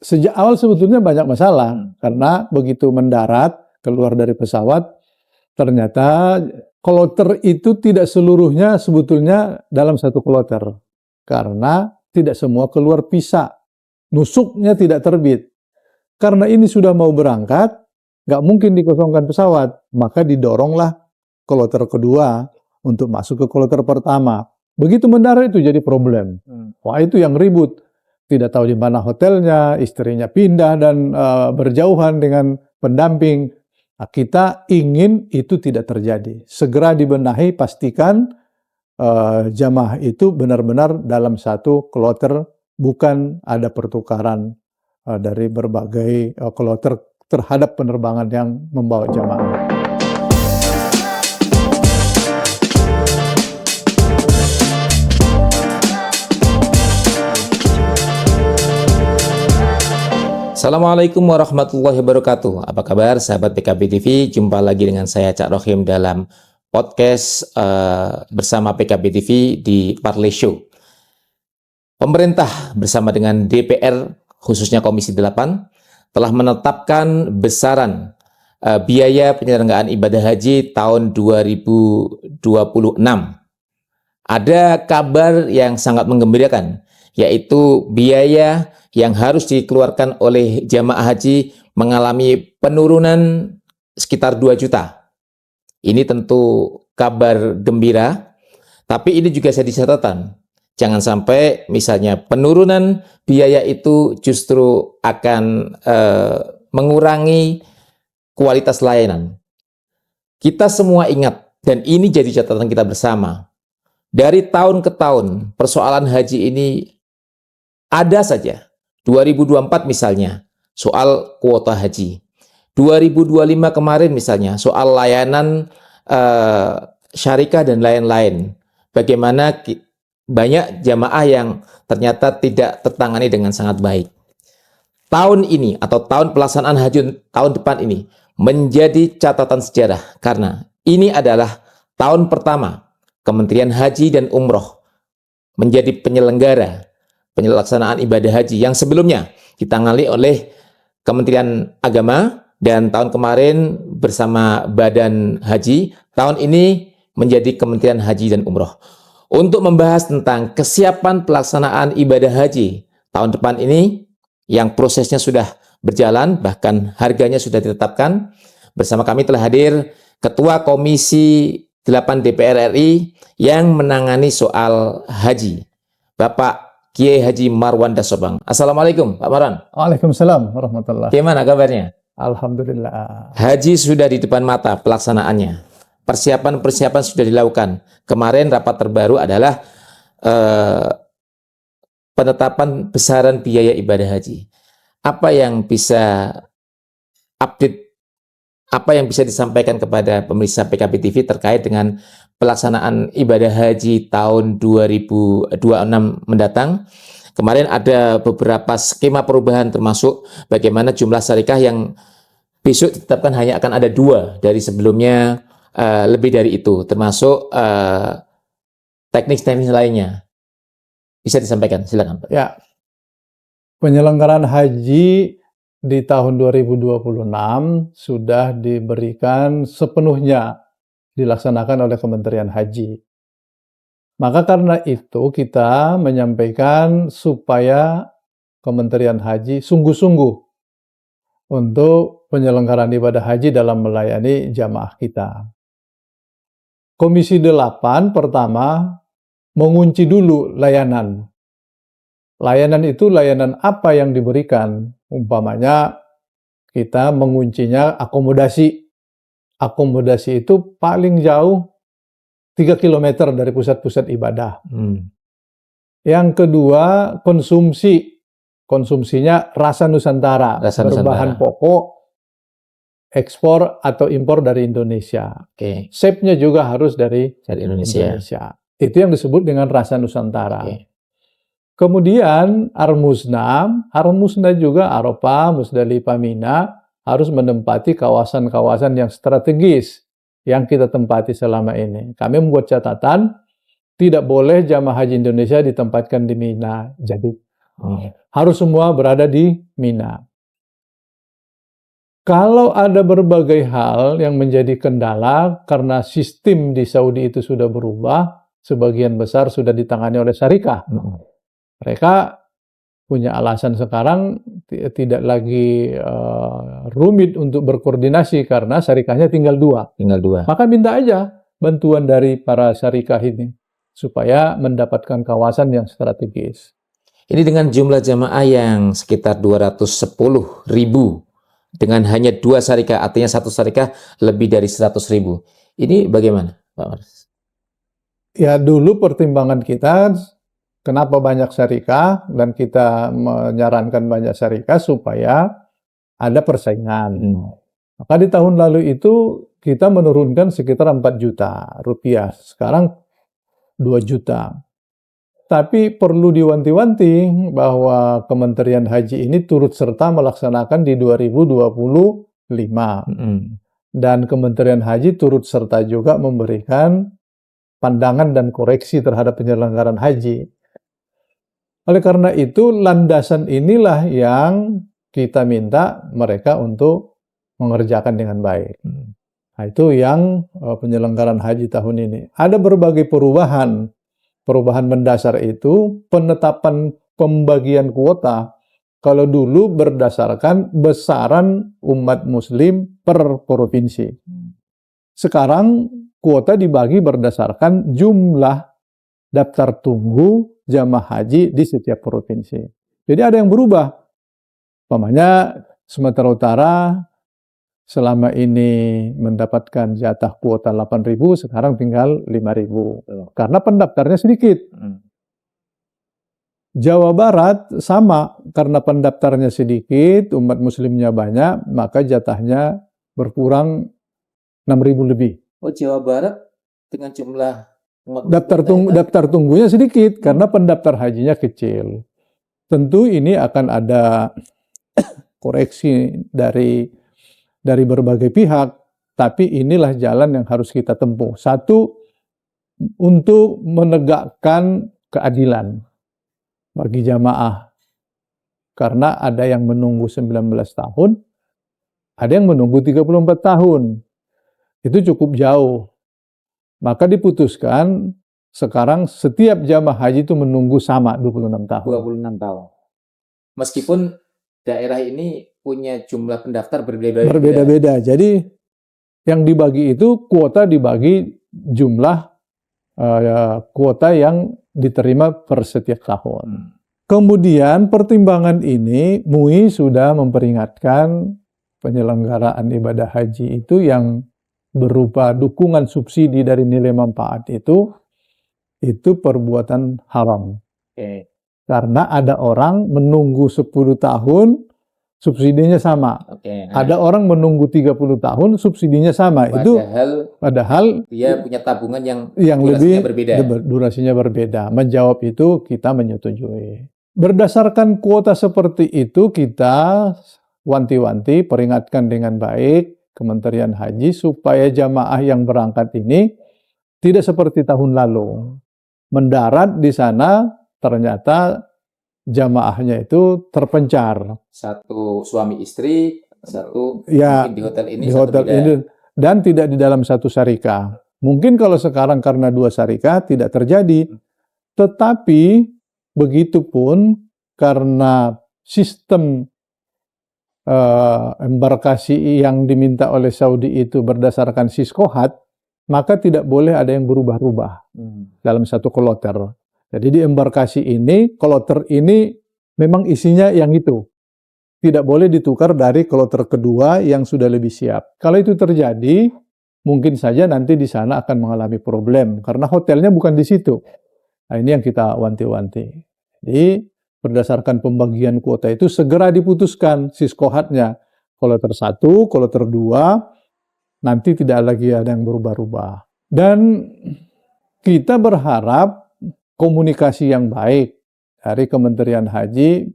sejak awal sebetulnya banyak masalah karena begitu mendarat keluar dari pesawat ternyata kloter itu tidak seluruhnya sebetulnya dalam satu kloter karena tidak semua keluar pisah, nusuknya tidak terbit. Karena ini sudah mau berangkat, nggak mungkin dikosongkan pesawat, maka didoronglah kloter kedua untuk masuk ke kloter pertama. Begitu mendarat itu jadi problem. Wah, itu yang ribut. Tidak tahu di mana hotelnya, istrinya pindah dan berjauhan dengan pendamping. Nah, kita ingin itu tidak terjadi. Segera dibenahi, pastikan jamaah itu benar-benar dalam satu kloter, bukan ada pertukaran dari berbagai kloter terhadap penerbangan yang membawa jamaah. Assalamualaikum warahmatullahi wabarakatuh. Apa kabar sahabat PKB TV? Jumpa lagi dengan saya Cak Rohim dalam podcast bersama PKB TV di Parley Show. Pemerintah bersama dengan DPR khususnya Komisi 8 telah menetapkan besaran biaya penyelenggaraan ibadah haji tahun 2026. Ada kabar yang sangat menggembirakan, yaitu biaya yang harus dikeluarkan oleh jamaah haji mengalami penurunan sekitar 2 juta. Ini tentu kabar gembira, tapi ini juga jadi catatan. Jangan sampai misalnya penurunan biaya itu justru akan mengurangi kualitas layanan. Kita semua ingat, dan ini jadi catatan kita bersama. Dari tahun ke tahun, persoalan haji ini ada saja. 2024 misalnya, soal kuota haji. 2025 kemarin misalnya, soal layanan syarikah dan lain-lain. Bagaimana banyak jamaah yang ternyata tidak tertangani dengan sangat baik. Tahun ini atau tahun pelaksanaan haji tahun depan ini menjadi catatan sejarah karena ini adalah tahun pertama Kementerian Haji dan Umroh menjadi penyelenggara penyelaksanaan ibadah haji yang sebelumnya ditangani oleh Kementerian Agama dan tahun kemarin bersama Badan Haji, tahun ini menjadi Kementerian Haji dan Umroh. Untuk membahas tentang kesiapan pelaksanaan ibadah haji tahun depan ini yang prosesnya sudah berjalan, bahkan harganya sudah ditetapkan, bersama kami telah hadir Ketua Komisi 8 DPR RI yang menangani soal haji, Bapak Kiai Haji Marwan Dasobang. Assalamualaikum Pak Marwan. Waalaikumsalam warahmatullahi. Gimana kabarnya? Alhamdulillah. Haji sudah di depan mata pelaksanaannya. Persiapan-persiapan sudah dilakukan. Kemarin rapat terbaru adalah penetapan besaran biaya ibadah haji. Apa yang bisa update, apa yang bisa disampaikan kepada pemirsa PKB TV terkait dengan pelaksanaan ibadah haji tahun 2026 mendatang? Kemarin ada beberapa skema perubahan termasuk bagaimana jumlah syarikah yang besok ditetapkan hanya akan ada 2 dari sebelumnya, lebih dari itu, termasuk teknis-teknis lainnya. Bisa disampaikan, silakan Pak. Ya, penyelenggaraan haji di tahun 2026 sudah diberikan sepenuhnya dilaksanakan oleh Kementerian Haji. Maka karena itu kita menyampaikan supaya Kementerian Haji sungguh-sungguh untuk penyelenggaraan ibadah haji dalam melayani jamaah kita. Komisi 8 pertama mengunci dulu layanan. Layanan itu layanan apa yang diberikan? Umpamanya kita menguncinya akomodasi. Akomodasi itu paling jauh 3 km dari pusat-pusat ibadah. Yang kedua, konsumsi. Konsumsinya rasa Nusantara, berbahan pokok, ekspor atau impor dari Indonesia. Shape-nya juga harus dari Indonesia. Itu yang disebut dengan rasa Nusantara. Kemudian Ar-Musna juga Arafah, Musdalifah, Mina harus menempati kawasan-kawasan yang strategis yang kita tempati selama ini. Kami membuat catatan, tidak boleh jamaah haji Indonesia ditempatkan di Mina. Jadi Harus semua berada di Mina. Kalau ada berbagai hal yang menjadi kendala karena sistem di Saudi itu sudah berubah, sebagian besar sudah ditangani oleh syarikah. Mereka punya alasan sekarang tidak lagi rumit untuk berkoordinasi karena syarikahnya tinggal 2. Tinggal 2. Maka minta aja bantuan dari para syarikah ini supaya mendapatkan kawasan yang strategis. Ini dengan jumlah jamaah yang sekitar 210.000 dengan hanya 2 syarikah, artinya satu syarikah lebih dari 100.000. Ini bagaimana, Pak Maris? Ya, dulu pertimbangan kita kenapa banyak syarikah dan kita menyarankan banyak syarikah supaya ada persaingan. Maka di tahun lalu itu kita menurunkan sekitar 4 juta rupiah. Sekarang 2 juta. Tapi perlu diwanti-wanti bahwa Kementerian Haji ini turut serta melaksanakan di 2025. Dan Kementerian Haji turut serta juga memberikan pandangan dan koreksi terhadap penyelenggaraan haji. Oleh karena itu, landasan inilah yang kita minta mereka untuk mengerjakan dengan baik. Nah, itu yang penyelenggaraan haji tahun ini. Ada berbagai perubahan. Perubahan mendasar itu penetapan pembagian kuota. Kalau dulu berdasarkan besaran umat muslim per provinsi. Sekarang kuota dibagi berdasarkan jumlah daftar tunggu jamaah haji di setiap provinsi. Jadi ada yang berubah. Umpamanya Sumatera Utara selama ini mendapatkan jatah kuota 8.000, sekarang tinggal 5.000. Karena pendaftarnya sedikit. Jawa Barat sama, karena pendaftarnya sedikit, umat muslimnya banyak, maka jatahnya berkurang 6.000 lebih. Oh, Jawa Barat dengan jumlah daftar tunggunya sedikit karena pendaftar hajinya kecil. Tentu ini akan ada koreksi dari berbagai pihak, tapi inilah jalan yang harus kita tempuh. Satu, untuk menegakkan keadilan bagi jamaah. Karena ada yang menunggu 19 tahun, ada yang menunggu 34 tahun. Itu cukup jauh. Maka diputuskan sekarang setiap jamaah haji itu menunggu sama 26 tahun. 26 tahun. Meskipun daerah ini punya jumlah pendaftar berbeda-beda. Berbeda-beda. Jadi yang dibagi itu kuota dibagi jumlah kuota yang diterima per setiap tahun. Kemudian pertimbangan ini MUI sudah memperingatkan penyelenggaraan ibadah haji itu yang berupa dukungan subsidi dari nilai manfaat itu perbuatan haram. Karena ada orang menunggu 10 tahun subsidinya sama. Ada orang menunggu 30 tahun subsidinya sama. Padahal dia punya tabungan yang durasinya berbeda. Menjawab itu kita menyetujui. Berdasarkan kuota seperti itu kita wanti-wanti peringatkan dengan baik Kementerian Haji supaya jamaah yang berangkat ini tidak seperti tahun lalu. Mendarat di sana ternyata jamaahnya itu terpencar. Satu suami istri, satu ya, mungkin di hotel ini, di hotel ini, dan tidak di dalam satu syarikah. Mungkin kalau sekarang karena 2 syarikah tidak terjadi. Tetapi begitupun karena sistem embarkasi yang diminta oleh Saudi itu berdasarkan siskohat, maka tidak boleh ada yang berubah-ubah dalam satu kloter. Jadi di embarkasi ini, kloter ini memang isinya yang itu. Tidak boleh ditukar dari kloter kedua yang sudah lebih siap. Kalau itu terjadi, mungkin saja nanti di sana akan mengalami problem karena hotelnya bukan di situ. Nah, ini yang kita wanti-wanti. Jadi berdasarkan pembagian kuota itu segera diputuskan siskohatnya. Kloter 1, kloter 2, nanti tidak lagi ada yang berubah-ubah. Dan kita berharap komunikasi yang baik dari Kementerian Haji,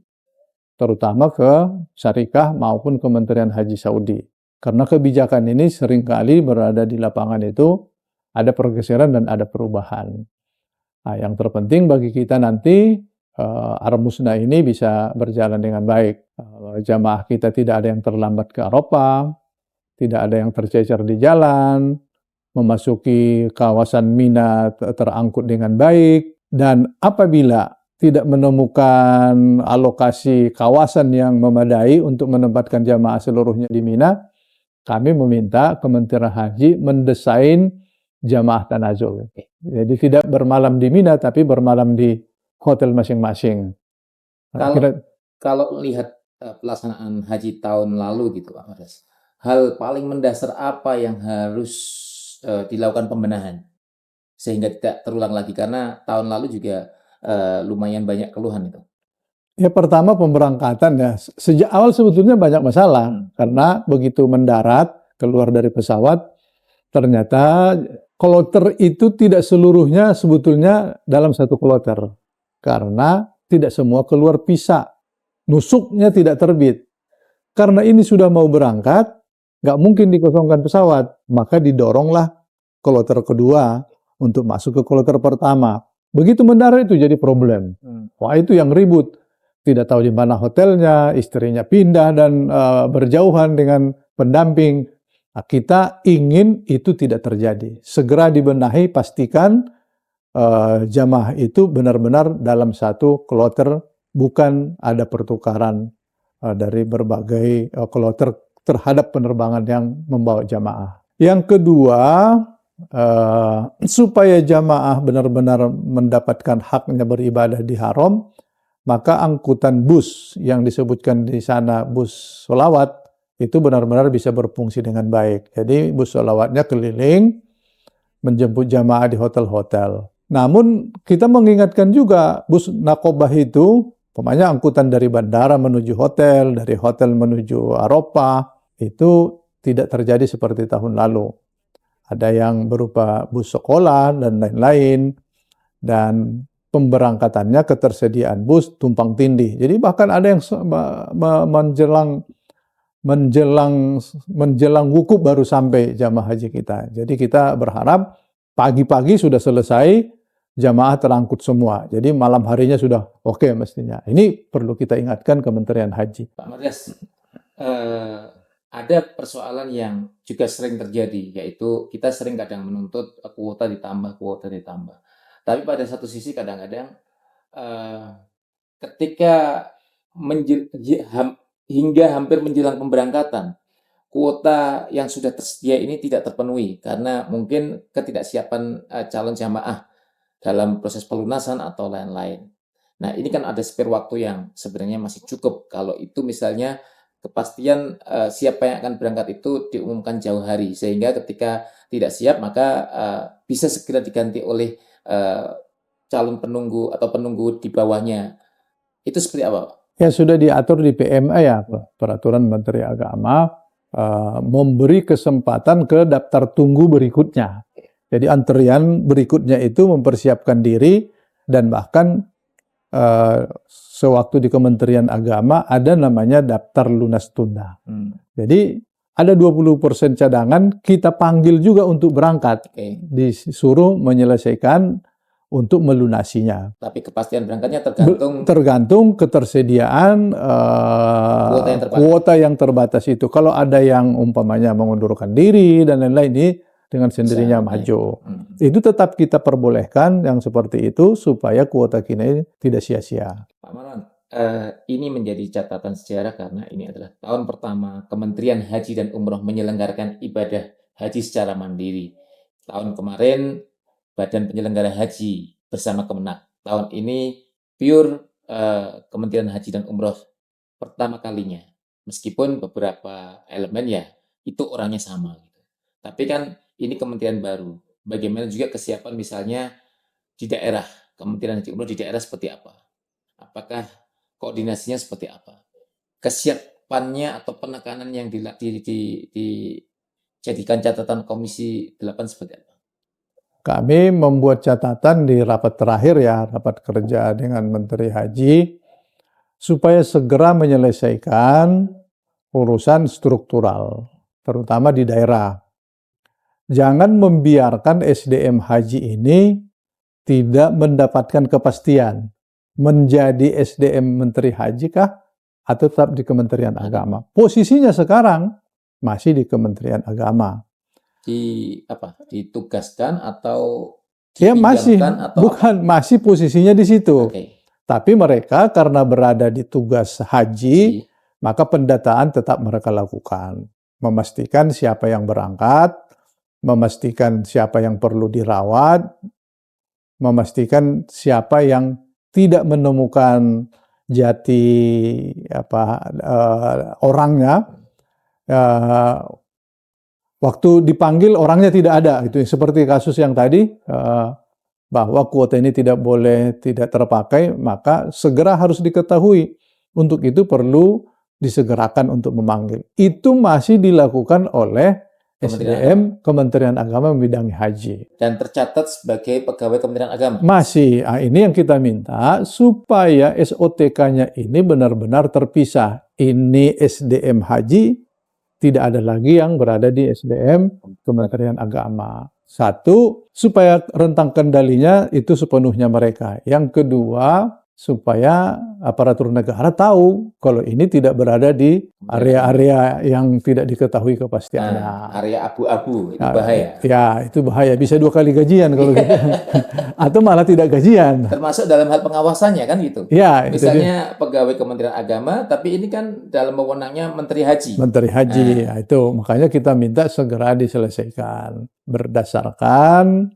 terutama ke syarikah maupun Kementerian Haji Saudi. Karena kebijakan ini seringkali berada di lapangan itu ada pergeseran dan ada perubahan. Nah, yang terpenting bagi kita nanti Ar-Musna ini bisa berjalan dengan baik. Jamaah kita tidak ada yang terlambat ke Arafah, tidak ada yang tercecer di jalan, memasuki kawasan Mina terangkut dengan baik, dan apabila tidak menemukan alokasi kawasan yang memadai untuk menempatkan jamaah seluruhnya di Mina, kami meminta Kementerian Haji mendesain jamaah tanazul. Jadi tidak bermalam di Mina, tapi bermalam di hotel masing-masing. Kalau melihat pelaksanaan haji tahun lalu gitu Pak Madas, hal paling mendasar apa yang harus dilakukan pembenahan sehingga tidak terulang lagi, karena tahun lalu juga lumayan banyak keluhan itu. Ya pertama pemberangkatan ya, sejak awal sebetulnya banyak masalah karena begitu mendarat keluar dari pesawat ternyata kloter itu tidak seluruhnya sebetulnya dalam satu kloter karena tidak semua keluar pisah, nusuknya tidak terbit. Karena ini sudah mau berangkat, nggak mungkin dikosongkan pesawat, maka didoronglah kloter kedua untuk masuk ke kloter pertama. Begitu mendarat itu jadi problem. Wah itu yang ribut. Tidak tahu di mana hotelnya, istrinya pindah dan berjauhan dengan pendamping. Nah, kita ingin itu tidak terjadi. Segera dibenahi, pastikan jamaah itu benar-benar dalam satu kloter, bukan ada pertukaran dari berbagai kloter terhadap penerbangan yang membawa jamaah. Yang kedua, supaya jamaah benar-benar mendapatkan haknya beribadah di haram, maka angkutan bus yang disebutkan di sana bus sholawat itu benar-benar bisa berfungsi dengan baik. Jadi bus sholawatnya keliling menjemput jamaah di hotel-hotel. Namun kita mengingatkan juga bus nakobah itu, umpamanya angkutan dari bandara menuju hotel, dari hotel menuju Arafah, itu tidak terjadi seperti tahun lalu. Ada yang berupa bus sekolah dan lain-lain, dan pemberangkatannya ketersediaan bus tumpang tindih. Jadi bahkan ada yang menjelang wukuf baru sampai jamaah haji kita. Jadi kita berharap pagi-pagi sudah selesai, jamaah terangkut semua. Jadi malam harinya sudah oke mestinya. Ini perlu kita ingatkan Kementerian Haji. Pak Madas, ada persoalan yang juga sering terjadi, yaitu kita sering kadang menuntut kuota ditambah. Tapi pada satu sisi kadang-kadang ketika hingga hampir menjelang pemberangkatan, kuota yang sudah tersedia ini tidak terpenuhi karena mungkin ketidaksiapan calon jamaah dalam proses pelunasan atau lain-lain. Nah, ini kan ada spare waktu yang sebenarnya masih cukup. Kalau itu misalnya kepastian siapa yang akan berangkat itu diumumkan jauh hari, sehingga ketika tidak siap maka bisa segera diganti oleh calon penunggu atau penunggu di bawahnya. Itu seperti apa, Pak? Ya sudah diatur di PMA ya, Peraturan Menteri Agama, memberi kesempatan ke daftar tunggu berikutnya. Jadi antrian berikutnya itu mempersiapkan diri, dan bahkan sewaktu di Kementerian Agama ada namanya daftar lunas tunda. Jadi ada 20% cadangan, kita panggil juga untuk berangkat. Disuruh menyelesaikan untuk melunasinya. Tapi kepastian berangkatnya tergantung ketersediaan kuota yang terbatas itu. Kalau ada yang umpamanya mengundurkan diri dan lain-lain, ini dengan sendirinya maju. Itu tetap kita perbolehkan yang seperti itu supaya kuota kita tidak sia-sia. Pak Marwan, ini menjadi catatan sejarah karena ini adalah tahun pertama Kementerian Haji dan Umroh menyelenggarakan ibadah haji secara mandiri. Tahun kemarin Badan Penyelenggara Haji bersama Kemenak. Tahun ini pure Kementerian Haji dan Umroh pertama kalinya. Meskipun beberapa elemen ya itu orangnya sama. Gitu. Tapi kan ini kementerian baru. Bagaimana juga kesiapan misalnya di daerah, Kementerian Haji Umroh di daerah seperti apa? Apakah koordinasinya seperti apa? Kesiapannya atau penekanan yang dijadikan catatan Komisi 8 seperti apa? Kami membuat catatan di rapat terakhir ya, rapat kerja dengan Menteri Haji, supaya segera menyelesaikan urusan struktural, terutama di daerah. Jangan membiarkan SDM haji ini tidak mendapatkan kepastian. menjadi SDM Menteri Haji kah atau tetap di Kementerian Agama? Posisinya sekarang masih di Kementerian Agama. Ditugaskan atau Ya masih, dipinjamkan atau bukan, masih posisinya di situ. Oke. Tapi mereka karena berada di tugas haji, maka pendataan tetap mereka lakukan. Memastikan siapa yang berangkat, memastikan siapa yang perlu dirawat, memastikan siapa yang tidak menemukan jati orangnya. Waktu dipanggil orangnya tidak ada, itu seperti kasus yang tadi, bahwa kuota ini tidak terpakai, maka segera harus diketahui. Untuk itu perlu disegerakan untuk memanggil. Itu masih dilakukan oleh SDM Kementerian Agama membidangi haji. Dan tercatat sebagai pegawai Kementerian Agama? Masih. Ini yang kita minta supaya SOTK-nya ini benar-benar terpisah. Ini SDM haji, tidak ada lagi yang berada di SDM Kementerian Agama. Satu, supaya rentang kendalinya itu sepenuhnya mereka. Yang kedua, supaya aparatur negara tahu kalau ini tidak berada di area-area yang tidak diketahui kepastiannya. Area abu-abu, itu bahaya. Ya, itu bahaya. Bisa 2 kali gajian kalau gitu. Atau malah tidak gajian. Termasuk dalam hal pengawasannya kan gitu. Ya, misalnya pegawai Kementerian Agama, tapi ini kan dalam wewenangnya Menteri Haji. Menteri Haji, ya, itu makanya kita minta segera diselesaikan berdasarkan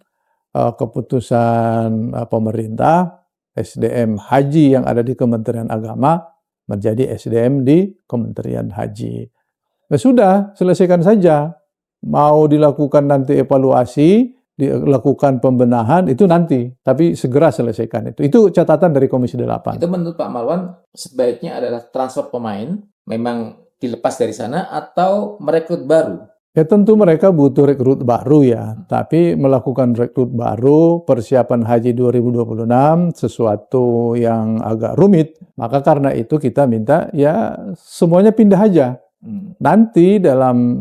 keputusan pemerintah. SDM Haji yang ada di Kementerian Agama menjadi SDM di Kementerian Haji. Nah, sudah, selesaikan saja. Mau dilakukan nanti evaluasi, dilakukan pembenahan, itu nanti. Tapi segera selesaikan itu. Itu catatan dari Komisi 8. Itu menurut Pak Marwan, sebaiknya adalah transfer pemain, memang dilepas dari sana, atau merekrut baru? Ya tentu mereka butuh rekrut baru ya, tapi melakukan rekrut baru, persiapan haji 2026 sesuatu yang agak rumit, maka karena itu kita minta ya semuanya pindah aja. Nanti dalam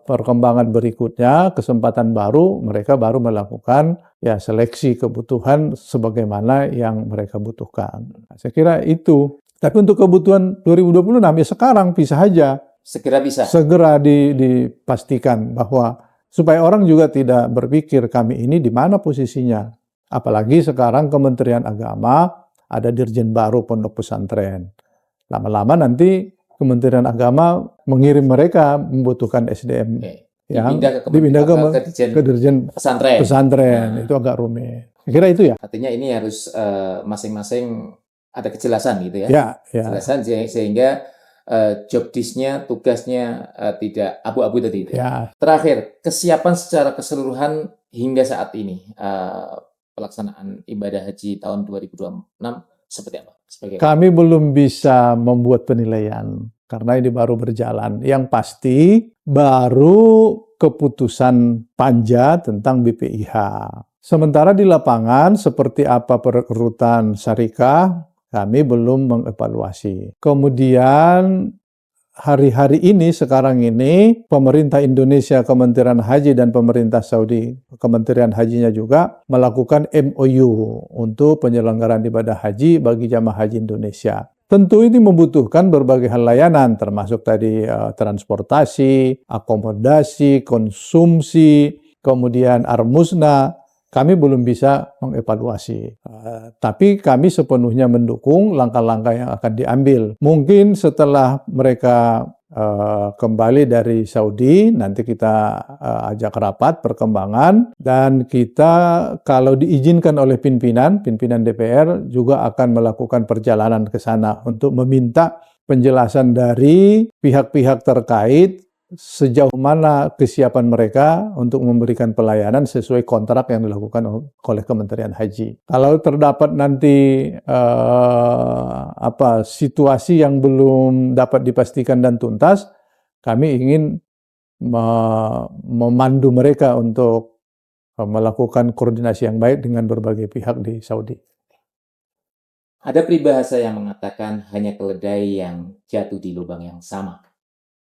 perkembangan berikutnya, kesempatan baru, mereka baru melakukan ya seleksi kebutuhan sebagaimana yang mereka butuhkan. Saya kira itu. Tapi untuk kebutuhan 2026 ya sekarang pisah aja. Segera bisa. Segera dipastikan bahwa supaya orang juga tidak berpikir kami ini di mana posisinya. Apalagi sekarang Kementerian Agama ada dirjen baru pondok pesantren. Lama-lama nanti Kementerian Agama mengirim mereka membutuhkan SDM yang dipindah ke dirjen pesantren. Itu agak rumit. Kira itu ya. Artinya ini harus masing-masing ada kejelasan gitu ya. Ya. Kejelasan sehingga job disk-nya, tugasnya tidak abu-abu tadi itu. Ya. Terakhir, kesiapan secara keseluruhan hingga saat ini pelaksanaan ibadah haji tahun 2026 seperti apa? Kami belum bisa membuat penilaian karena ini baru berjalan. Yang pasti baru keputusan Panja tentang BPIH. Sementara di lapangan seperti apa perekrutan syarikah, kami belum mengevaluasi. Kemudian hari-hari ini, sekarang ini, pemerintah Indonesia, Kementerian Haji dan pemerintah Saudi, Kementerian Hajinya juga melakukan MOU untuk penyelenggaraan ibadah haji bagi jamaah haji Indonesia. Tentu ini membutuhkan berbagai hal layanan, termasuk tadi transportasi, akomodasi, konsumsi, kemudian armusna. Kami belum bisa mengevaluasi, tapi kami sepenuhnya mendukung langkah-langkah yang akan diambil. Mungkin setelah mereka kembali dari Saudi, nanti kita ajak rapat perkembangan, dan kita kalau diizinkan oleh pimpinan DPR juga akan melakukan perjalanan ke sana untuk meminta penjelasan dari pihak-pihak terkait sejauh mana kesiapan mereka untuk memberikan pelayanan sesuai kontrak yang dilakukan oleh Kementerian Haji. Kalau terdapat nanti situasi yang belum dapat dipastikan dan tuntas, kami ingin memandu mereka untuk melakukan koordinasi yang baik dengan berbagai pihak di Saudi. Ada peribahasa yang mengatakan hanya keledai yang jatuh di lubang yang sama.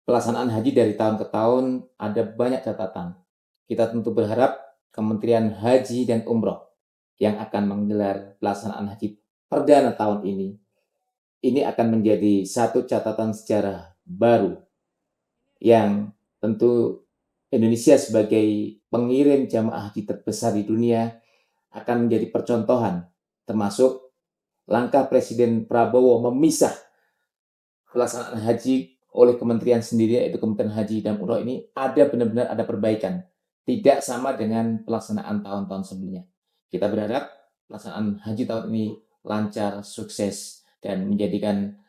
Pelaksanaan haji dari tahun ke tahun ada banyak catatan. Kita tentu berharap Kementerian Haji dan Umroh yang akan menggelar pelaksanaan haji perdana tahun ini akan menjadi satu catatan sejarah baru yang tentu Indonesia sebagai pengirim jamaah haji terbesar di dunia akan menjadi percontohan, termasuk langkah Presiden Prabowo memisah pelaksanaan haji oleh kementerian sendiri, yaitu Kementerian Haji dan Umroh ini benar-benar ada perbaikan, tidak sama dengan pelaksanaan tahun-tahun sebelumnya. Kita berharap pelaksanaan haji tahun ini lancar, sukses, dan menjadikan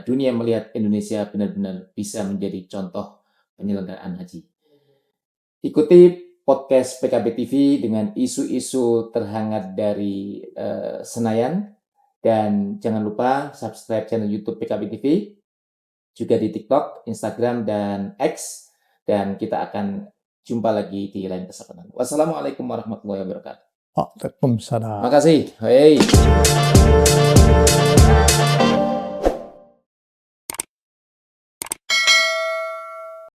dunia melihat Indonesia benar-benar bisa menjadi contoh penyelenggaraan haji. Ikuti podcast PKB TV dengan isu-isu terhangat dari Senayan, dan jangan lupa subscribe channel YouTube PKB TV, juga di TikTok, Instagram, dan X, dan kita akan jumpa lagi di lain kesempatan. Wassalamualaikum warahmatullahi wabarakatuh. Waalaikumsalam. Makasih. Hei.